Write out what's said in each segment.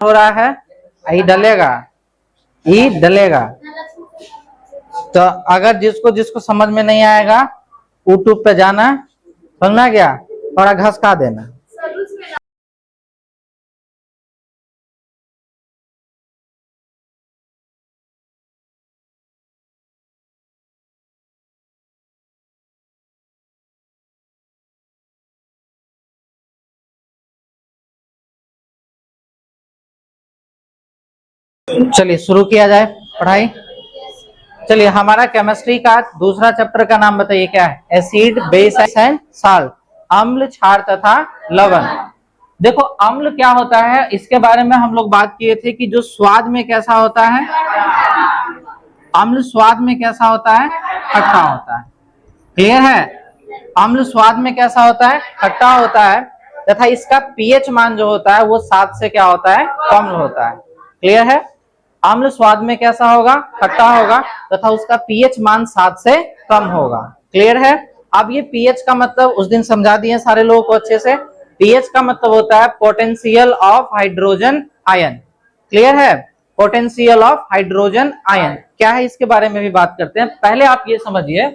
हो रहा है, ई डलेगा, ई डलेगा। तो अगर जिसको जिसको समझ में नहीं आएगा यूट्यूब पे जाना, समझना गया, और घसका देना। चलिए शुरू किया जाए पढ़ाई। चलिए हमारा केमिस्ट्री का दूसरा चैप्टर का नाम बताइए क्या है? एसिड, बेस एंड साल्ट, अम्ल, क्षार तथा लवण। देखो अम्ल क्या होता है इसके बारे में हम लोग बात किए थे कि जो स्वाद में कैसा होता है, अम्ल स्वाद में कैसा होता है, खट्टा होता है। क्लियर है? अम्ल स्वाद में कैसा होता है, खट्टा होता है, तथा इसका पीएच मान जो होता है वो 7 से क्या होता है, कम होता है। क्लियर है? अम्ल स्वाद में कैसा होगा, खट्टा होगा, तथा उसका पीएच मान 7 से कम होगा। क्लियर है? अब ये पीएच का मतलब उस दिन समझा दिए सारे लोगों को अच्छे से। पीएच का मतलब होता है potential of hydrogen ion. Clear है? पोटेंशियल ऑफ हाइड्रोजन आयन क्या है इसके बारे में भी बात करते हैं। पहले आप ये समझिए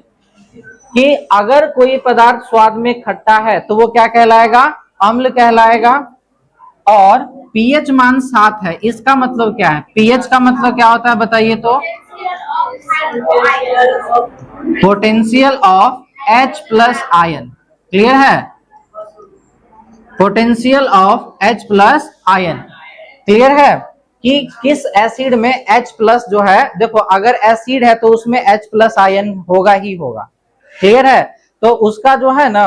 कि अगर कोई पदार्थ स्वाद में खट्टा है तो वो क्या कहलाएगा, अम्ल कहलाएगा। और पीएच मान 7 है, इसका मतलब क्या है, पीएच का मतलब क्या होता है बताइए तो? Potential of H plus ion. Clear है? Potential of H plus ion. Clear है कि किस एसिड में H प्लस जो है, देखो अगर एसिड है तो उसमें H प्लस आयन होगा ही होगा। क्लियर है? तो उसका जो है ना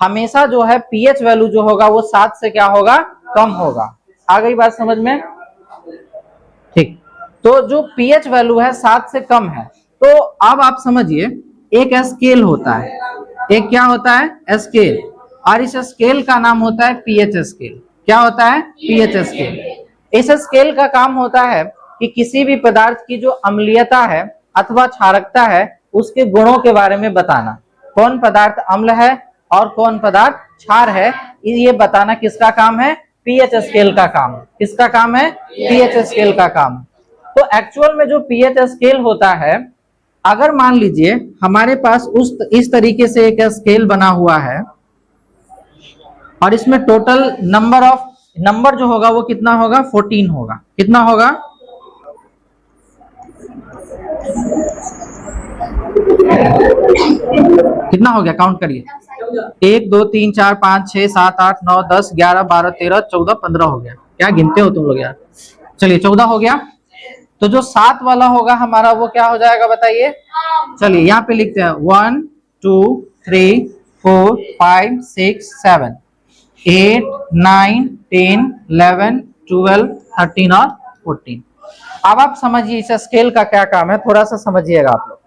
हमेशा जो है पीएच वैल्यू जो होगा वो 7 से क्या होगा, कम होगा। आ गई बात समझ में? ठीक। तो जो पीएच वैल्यू है 7 से कम है, तो अब आप समझिए एक स्केल होता है, एक क्या होता है, स्केल, और इस स्केल का नाम होता है पीएच स्केल। क्या होता है? PH scale. इस स्केल का काम होता है कि किसी भी पदार्थ की जो अम्लीयता है अथवा क्षारकता है उसके गुणों के बारे में बताना। कौन पदार्थ अम्ल है और कौन पदार्थ क्षार है, ये बताना किसका काम है, पीएच स्केल का काम। किसका काम है? पीएच स्केल का काम। तो एक्चुअल में जो पीएच स्केल होता है, अगर मान लीजिए हमारे पास इस तरीके से एक स्केल बना हुआ है और इसमें टोटल नंबर जो होगा वो कितना होगा, 14 होगा। कितना होगा? कितना हो गया, काउंट करिए। 1 2 3 4 5 6 7 8 9 10 11 12 13 14 15 हो गया। क्या गिनते हो तुम लोग यार? चलिए 14 हो गया। तो जो 7 वाला होगा हमारा वो क्या हो जाएगा बताइए? चलिए यहाँ पे लिखते हैं 1 2 3 4 5 6 7 8 9 10 11 12 13 और 14। अब आप समझिए इस स्केल का क्या काम है, थोड़ा सा समझिएगा आप लोग।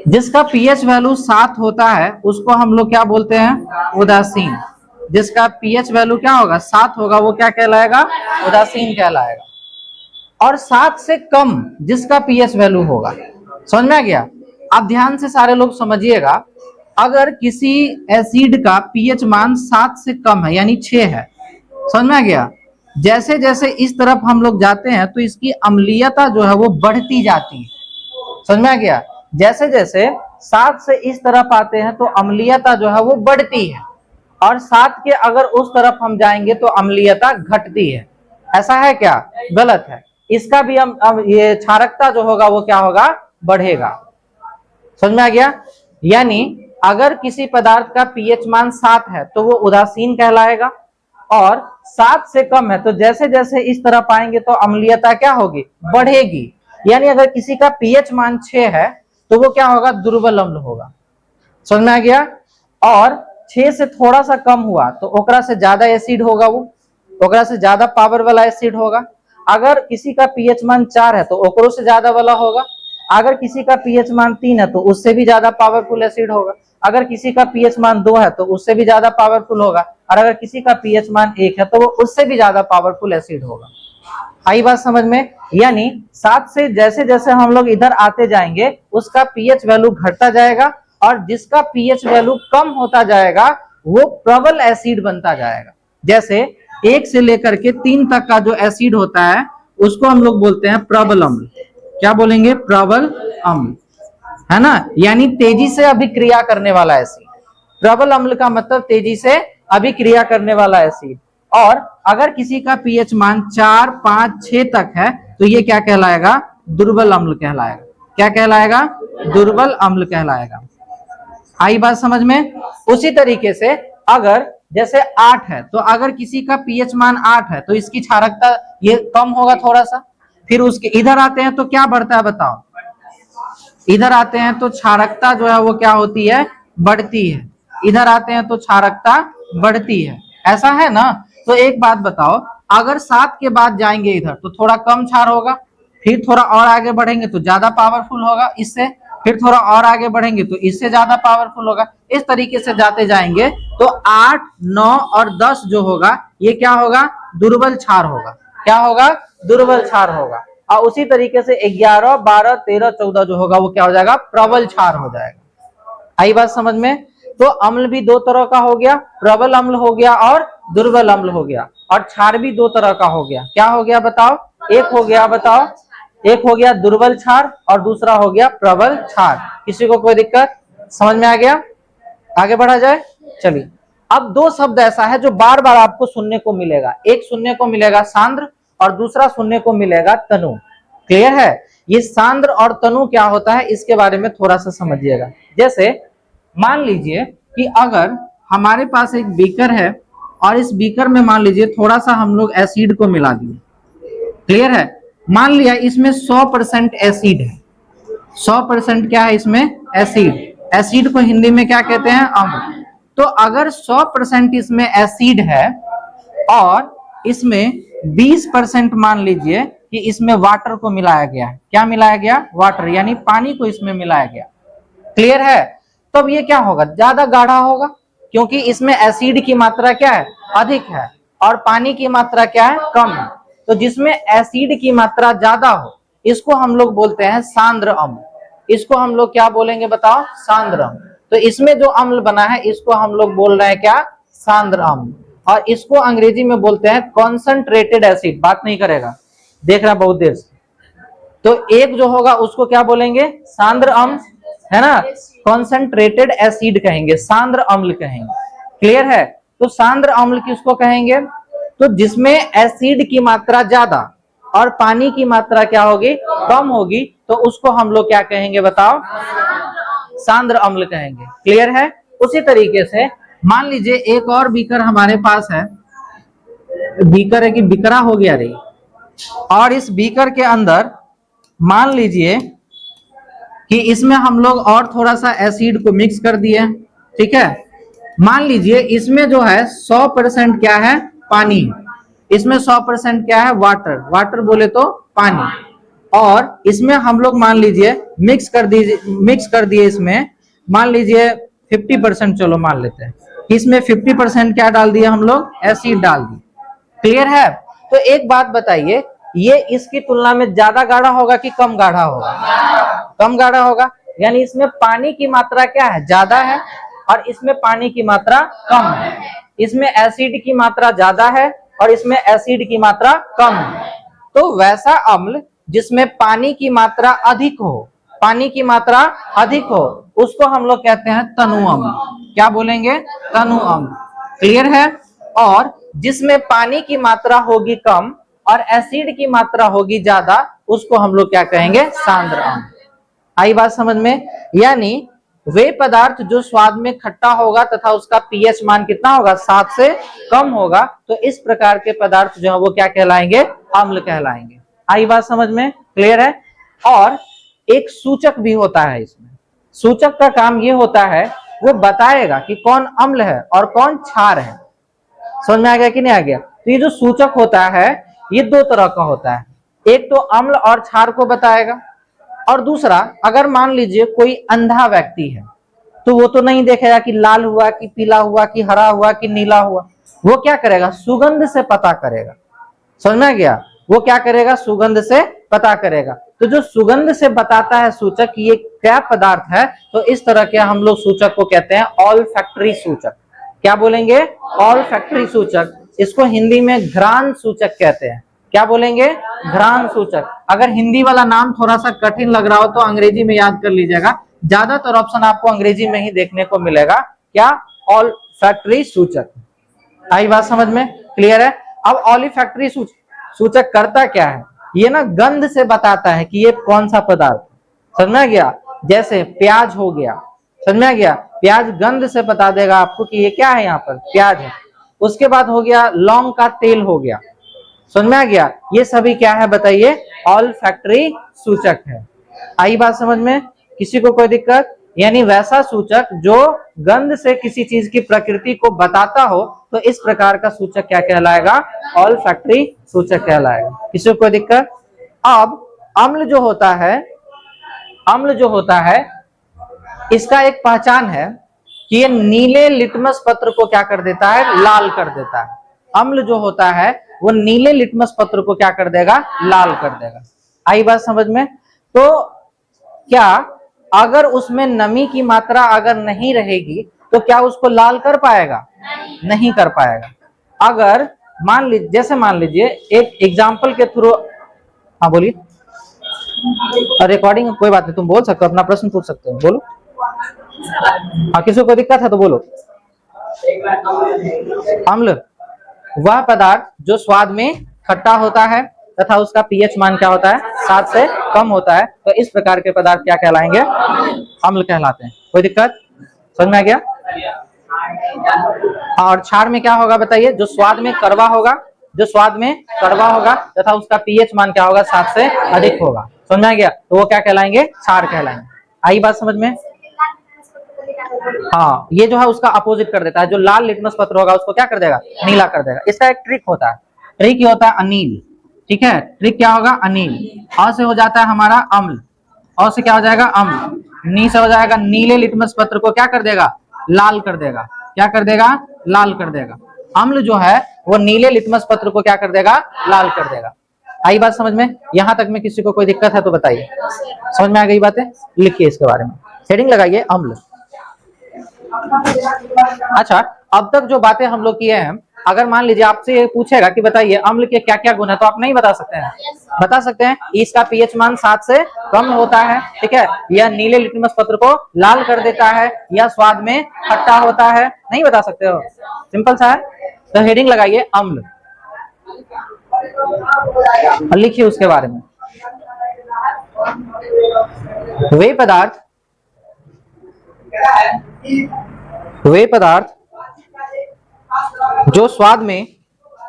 जिसका पीएच वैल्यू 7 होता है उसको हम लोग क्या बोलते हैं, उदासीन। जिसका पीएच वैल्यू क्या होगा, 7 होगा, वो क्या कहलाएगा, उदासीन कहलाएगा। और 7 से कम जिसका पीएच वैल्यू होगा, समझ में आ गया? आप ध्यान से सारे लोग समझिएगा, अगर किसी एसिड का पीएच मान 7 से कम है यानी 6 है, समझ में आ गया? जैसे जैसे इस तरफ हम लोग जाते हैं तो इसकी अम्लीयता जो है वो बढ़ती जाती है। समझ में आ गया? जैसे जैसे 7 से इस तरफ आते हैं तो अम्लीयता जो है वो बढ़ती है, और 7 के अगर उस तरफ हम जाएंगे तो अम्लीयता घटती है। ऐसा है क्या? गलत है। इसका भी हम ये क्षारकता जो होगा वो क्या होगा, बढ़ेगा। समझ में आ गया? यानी अगर किसी पदार्थ का पीएच मान 7 है तो वो उदासीन कहलाएगा, और 7 से कम है तो जैसे जैसे इस तरफ आएंगे तो अम्लीयता क्या होगी, बढ़ेगी। यानी अगर किसी का पीएच मान 6 है तो वो क्या होगा, दुर्बल अम्ल होगा। समझ में आ गया? और 6 से थोड़ा सा कम हुआ तो ओकरा से ज्यादा एसिड होगा, वो ओकरा से ज्यादा पावर वाला एसिड होगा। अगर किसी का पीएच मान 4 है तो ओकरो से ज्यादा वाला होगा। अगर किसी का पीएच मान 3 है तो उससे भी ज्यादा पावरफुल एसिड होगा। अगर किसी का पीएच मान 2 है तो उससे भी ज्यादा पावरफुल होगा। और अगर किसी का पीएच मान 1 है तो वो उससे भी ज्यादा पावरफुल एसिड होगा। आई बात समझ में? यानी 7 से जैसे जैसे हम लोग इधर आते जाएंगे उसका पीएच वैल्यू घटता जाएगा, और जिसका पीएच वैल्यू कम होता जाएगा वो प्रबल एसिड बनता जाएगा। जैसे 1 से लेकर के 3 तक का जो एसिड होता है उसको हम लोग बोलते हैं प्रबल अम्ल। क्या बोलेंगे? प्रबल अम्ल, है ना, यानी तेजी से अभिक्रिया करने वाला एसिड। प्रबल अम्ल का मतलब तेजी से अभिक्रिया करने वाला एसिड। और अगर किसी का पीएच मान 4, 5, 6 तक है तो ये क्या कहलाएगा? दुर्बल अम्ल कहलाएगा। क्या कहलाएगा? दुर्बल अम्ल कहलाएगा। आई बात समझ में? उसी तरीके से अगर जैसे 8 है तो अगर किसी का पीएच मान 8 है तो इसकी क्षारकता ये कम होगा थोड़ा सा। फिर उसके इधर आते हैं तो क्या बढ़ता है बताओ? इधर आते हैं तो क्षारकता जो है वो क्या होती है? बढ़ती है। इधर आते हैं तो क्षारकता बढ़ती है, ऐसा है ना। तो एक बात बताओ, अगर 7 के बाद जाएंगे इधर तो थोड़ा कम क्षार होगा, फिर थोड़ा और आगे बढ़ेंगे तो ज्यादा पावरफुल होगा इससे, फिर थोड़ा और आगे बढ़ेंगे तो इससे ज्यादा पावरफुल होगा। इस तरीके से जाते जाएंगे तो 8, 9 और 10 जो होगा ये क्या होगा? दुर्बल क्षार होगा। क्या होगा? दुर्बल क्षार होगा। और उसी तरीके से 11, 12, 13, 14 जो होगा वो क्या हो जाएगा? प्रबल क्षार हो जाएगा। आई बात समझ में? तो अम्ल भी 2 तरह का हो गया, प्रबल अम्ल हो गया और दुर्बल अम्ल हो गया। और क्षार भी 2 तरह का हो गया। क्या हो गया बताओ? एक हो गया, बताओ, एक हो गया दुर्बल क्षार और दूसरा हो गया प्रबल क्षार। किसी को कोई दिक्कत? समझ में आ गया? आगे बढ़ा जाए, चलिए। अब 2 शब्द ऐसा है जो बार बार आपको सुनने को मिलेगा। एक सुनने को मिलेगा सांद्र और दूसरा सुनने को मिलेगा तनु। क्लियर है? ये सांद्र और तनु क्या होता है इसके बारे में थोड़ा सा समझिएगा। जैसे मान लीजिए कि अगर हमारे पास एक बीकर है और इस बीकर में मान लीजिए थोड़ा सा हम लोग एसिड को मिला दिए। क्लियर है? मान लिया इसमें 100% एसिड है। 100% क्या है इसमें? एसिड। एसिड को हिंदी में क्या कहते हैं? अम्ल। तो अगर 100% इसमें एसिड है और इसमें 20% मान लीजिए कि इसमें वाटर को मिलाया गया है। क्या मिलाया गया? वाटर, यानी पानी को इसमें मिलाया गया। क्लियर है? तब ये क्या होगा? ज्यादा गाढ़ा होगा, क्योंकि इसमें एसिड की मात्रा क्या है? अधिक है, और पानी की मात्रा क्या है? कम है। तो जिसमें एसिड की मात्रा ज्यादा हो इसको हम लोग बोलते हैं सांद्र अम्ल। इसको हम लोग क्या बोलेंगे बताओ? सांद्र अम्ल। तो इसमें जो अम्ल बना है इसको हम लोग बोल रहे हैं क्या? सांद्र अम्ल। और इसको अंग्रेजी में बोलते हैं कॉन्सेंट्रेटेड एसिड। बात नहीं करेगा, देख रहा बहुत देर से। तो एक जो होगा उसको क्या बोलेंगे? सांद्र अम्ल, है ना। कॉन्सेंट्रेटेड एसिड कहेंगे, सांद्र अम्ल कहेंगे। क्लियर है? तो सांद्र अम्ल किसको कहेंगे? तो जिसमें एसिड की मात्रा ज्यादा और पानी की मात्रा क्या होगी? कम होगी, तो उसको हम लोग क्या कहेंगे बताओ? सांद्र अम्ल कहेंगे। क्लियर है? उसी तरीके से मान लीजिए एक और बीकर हमारे पास है। बीकर है कि बिकरा हो गया रही, और इस बीकर के अंदर मान लीजिए कि इसमें हम लोग और थोड़ा सा एसिड को मिक्स कर दिए। ठीक है? मान लीजिए इसमें जो है 100% क्या है? पानी। इसमें 100% क्या है? वाटर। वाटर बोले तो पानी। और इसमें हम लोग मान लीजिए मिक्स कर दिए इसमें मान लीजिए 50%, चलो मान लेते हैं इसमें 50% क्या डाल दिया हम लोग? एसिड डाल दिए। क्लियर है? तो एक बात बताइए, ये इसकी तुलना में ज्यादा गाढ़ा होगा कि कम गाढ़ा होगा? कम गाढ़ा होगा, यानी इसमें पानी की मात्रा क्या है? ज्यादा है, और इसमें पानी की मात्रा कम है। इसमें एसिड की मात्रा ज्यादा है और इसमें एसिड की मात्रा कम है। तो वैसा अम्ल जिसमें पानी की मात्रा अधिक हो, पानी की मात्रा अधिक हो, उसको हम लोग कहते हैं तनु अम्ल। क्या बोलेंगे? तनु अम्ल। क्लियर है? और जिसमें पानी की मात्रा होगी कम और एसिड की मात्रा होगी ज्यादा, उसको हम लोग क्या कहेंगे? सांद्र अम्ल। आई बात समझ में? यानी वे पदार्थ जो स्वाद में खट्टा होगा तथा उसका पीएच मान कितना होगा? 7 से कम होगा, तो इस प्रकार के पदार्थ जो है वो क्या कहलाएंगे? अम्ल कहलाएंगे। आई बात समझ में? क्लियर है? और एक सूचक भी होता है इसमें। सूचक का काम ये होता है, वो बताएगा कि कौन अम्ल है और कौन क्षार है। समझ में आ गया कि नहीं आ गया? तो ये जो सूचक होता है ये 2 तरह का होता है। एक तो अम्ल और क्षार को बताएगा, और दूसरा अगर मान लीजिए कोई अंधा व्यक्ति है तो वो तो नहीं देखेगा कि लाल हुआ कि पीला हुआ कि हरा हुआ कि नीला हुआ। वो क्या करेगा? सुगंध से पता करेगा। समझ में आ गया? वो क्या करेगा? सुगंध से पता करेगा। तो जो सुगंध से बताता है सूचक ये क्या पदार्थ है, तो इस तरह के हम लोग सूचक को कहते हैं ऑल फैक्ट्री सूचक। क्या बोलेंगे? ऑल फैक्ट्री सूचक। इसको हिंदी में घ्राण सूचक कहते हैं। क्या बोलेंगे? घ्राण सूचक। अगर हिंदी वाला नाम थोड़ा सा कठिन लग रहा हो तो अंग्रेजी में याद कर लीजिएगा, ज्यादातर ऑप्शन आपको अंग्रेजी में ही देखने को मिलेगा। क्या? ऑल्फैक्टरी सूचक। आई बात समझ में? क्लियर है? अब ऑल्फैक्टरी सूचक करता क्या है? ये ना गंध से बताता है कि ये कौन सा पदार्थ, समझ में गया? जैसे प्याज हो गया, समझ में गया? प्याज गंध से बता देगा आपको कि ये क्या है, यहाँ पर प्याज है। उसके बाद हो गया लौंग का तेल हो गया, समझ में आ गया? ये सभी क्या है बताइए? ऑल्फैक्टरी सूचक है। आई बात समझ में? किसी को कोई दिक्कत? यानी वैसा सूचक जो गंध से किसी चीज की प्रकृति को बताता हो, तो इस प्रकार का सूचक क्या कहलाएगा? ऑल्फैक्टरी सूचक कहलाएगा। किसी को कोई दिक्कत? अब अम्ल जो होता है, अम्ल जो होता है इसका एक पहचान है कि ये नीले लिटमस पत्र को क्या कर देता है? लाल कर देता है। अम्ल जो होता है वो नीले लिटमस पत्र को क्या कर देगा? लाल कर देगा। आई बात समझ में? तो क्या अगर उसमें नमी की मात्रा अगर नहीं रहेगी तो क्या उसको लाल कर पाएगा? नहीं कर पाएगा। अगर मान लीजिए, जैसे मान लीजिए एक एग्जाम्पल के थ्रू, हाँ बोलिए। रिकॉर्डिंग कोई बात नहीं, तुम बोल सकते हो, अपना प्रश्न पूछ सकते हो, बोलो। हाँ, किसी को दिक्कत है तो बोलो। अम्ल वह पदार्थ जो स्वाद में खट्टा होता है तथा उसका पीएच मान क्या होता है? 7 से कम होता है, तो इस प्रकार के पदार्थ क्या कहलाएंगे? अम्ल कहलाते हैं। कोई दिक्कत? समझ में आ गया? और क्षार में क्या होगा बताइए? जो स्वाद में कड़वा होगा, जो स्वाद में कड़वा होगा तथा उसका पीएच मान क्या होगा? 7 से अधिक होगा। समझ में आ गया? तो वो क्या कहलाएंगे? क्षार कहलाएंगे। आई बात समझ में? हाँ, ये जो है उसका अपोजिट कर देता है। जो लाल लिटमस पत्र होगा उसको क्या कर देगा? नीला कर देगा। इसका एक ट्रिक होता है, ट्रिक ये होता है अनील। ठीक है, ट्रिक क्या होगा? अनील। अ से हो जाता है हमारा अम्ल, अ से क्या हो जाएगा? अम्ल। नी से हो जाएगा नीले लिटमस पत्र को क्या कर देगा? लाल कर देगा। क्या कर देगा? लाल कर देगा। अम्ल जो है वो नीले लिटमस पत्र को क्या कर देगा? लाल कर देगा। आई बात समझ में? यहां तक में किसी को कोई दिक्कत है तो बताइए। समझ में आ गई बातें? लिखिए इसके बारे में, हेडिंग लगाइए अम्ल। अच्छा, अब तक जो बातें हम लोग किए हैं, अगर मान लीजिए आपसे ये पूछेगा कि बताइए अम्ल के क्या क्या गुण है, तो आप नहीं बता सकते हैं? बता सकते हैं। इसका पीएच मान 7 से कम होता है, ठीक है, यह नीले लिटमस पत्र को लाल कर देता है, यह स्वाद में खट्टा होता है। नहीं बता सकते हो? सिंपल सा है। तो हेडिंग लगाइए अम्ल और लिखिए उसके बारे में। वे पदार्थ जो स्वाद में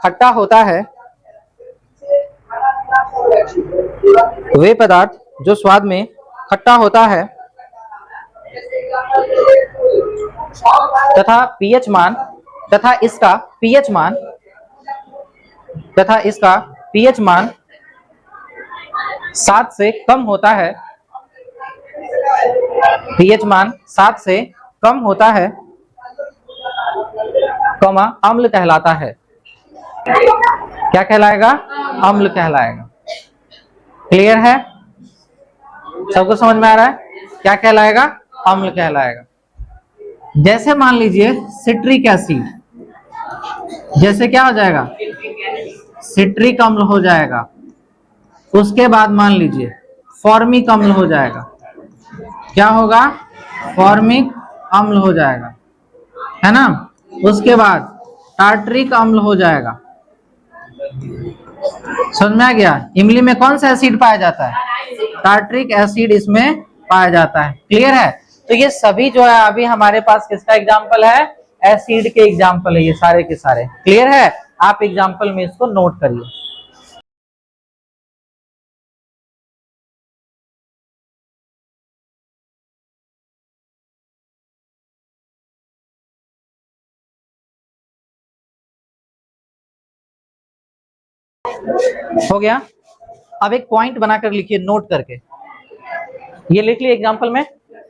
खट्टा होता है, वे पदार्थ जो स्वाद में खट्टा होता है तथा पीएच मान तथा इसका पीएच मान 7 से कम होता है, पीएच मान 7 से कम होता है, कौमा अम्ल कहलाता है। क्या कहलाएगा? अम्ल कहलाएगा। क्लियर है? सबको समझ में आ रहा है? क्या कहलाएगा? अम्ल कहलाएगा। जैसे मान लीजिए सिट्रिक एसिड, जैसे क्या हो जाएगा? सिट्रिक अम्ल हो जाएगा। उसके बाद मान लीजिए फॉर्मिक अम्ल हो जाएगा। क्या होगा? फॉर्मिक अम्ल हो जाएगा, है ना? उसके बाद टार्टरिक अम्ल हो जाएगा। समझ में आ गया? इमली में कौन सा एसिड पाया जाता है? टार्टरिक एसिड इसमें पाया जाता है। क्लियर है? तो ये सभी जो है अभी हमारे पास किसका एग्जाम्पल है? एसिड के एग्जाम्पल है ये सारे के सारे। क्लियर है? आप एग्जाम्पल में इसको नोट करिए। हो गया? अब एक पॉइंट बनाकर लिखिए, नोट करके। ये लिख लिए एग्जाम्पल में।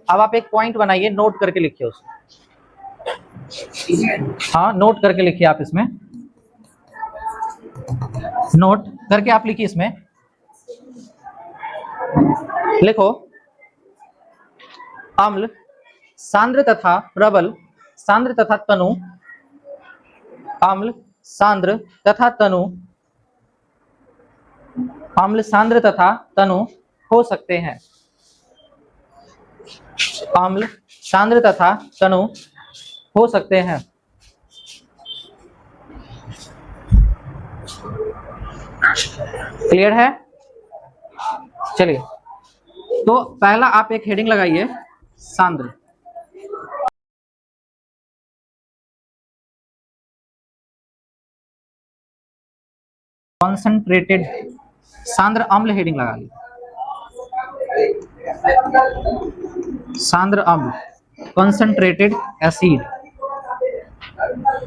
अब आप एक पॉइंट बनाइए, नोट करके लिखिए उसको। हाँ, नोट करके लिखिए आप इसमें, नोट करके आप लिखिए इसमें। लिखो अम्ल सांद्र तथा प्रबल, सांद्र तथा तनु, अम्ल सांद्र तथा तनु, अम्ल सांद्र तथा तनु हो सकते हैं। अम्ल सांद्र तथा तनु हो सकते हैं। क्लियर है? चलिए, तो पहला आप एक हेडिंग लगाइए, सांद्र। कॉन्सेंट्रेटेड सांद्र अम्ल हेडिंग लगा ली। सांद्र अम्ल कॉन्सेंट्रेटेड एसिड,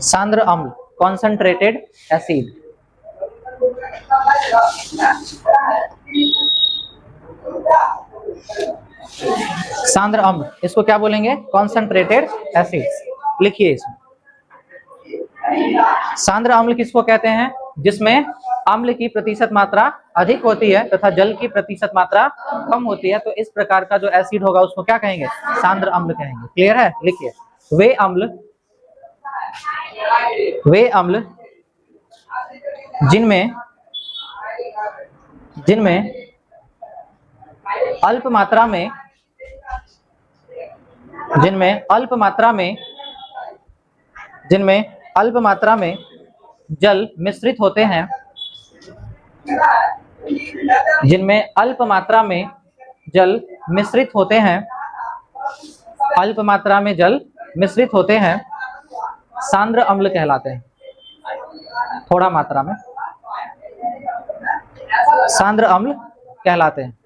सांद्र अम्ल कॉन्सेंट्रेटेड एसिड। सांद्र अम्ल, इसको क्या बोलेंगे? Concentrated acid. लिखिए इसमें, सांद्र अम्ल किसको कहते हैं? जिसमें अम्ल की प्रतिशत मात्रा अधिक होती है तथा जल की प्रतिशत मात्रा कम होती है, तो इस प्रकार का जो एसिड होगा उसको क्या कहेंगे? सांद्र अम्ल कहेंगे। क्लियर है? लिखिए, वे अम्ल जिनमें अल्प मात्रा में जल मिश्रित होते हैं, जिनमें अल्प मात्रा में जल मिश्रित होते हैं, अल्प मात्रा में जल मिश्रित होते हैं, सांद्र अम्ल कहलाते हैं। थोड़ा मात्रा में सांद्र अम्ल कहलाते हैं।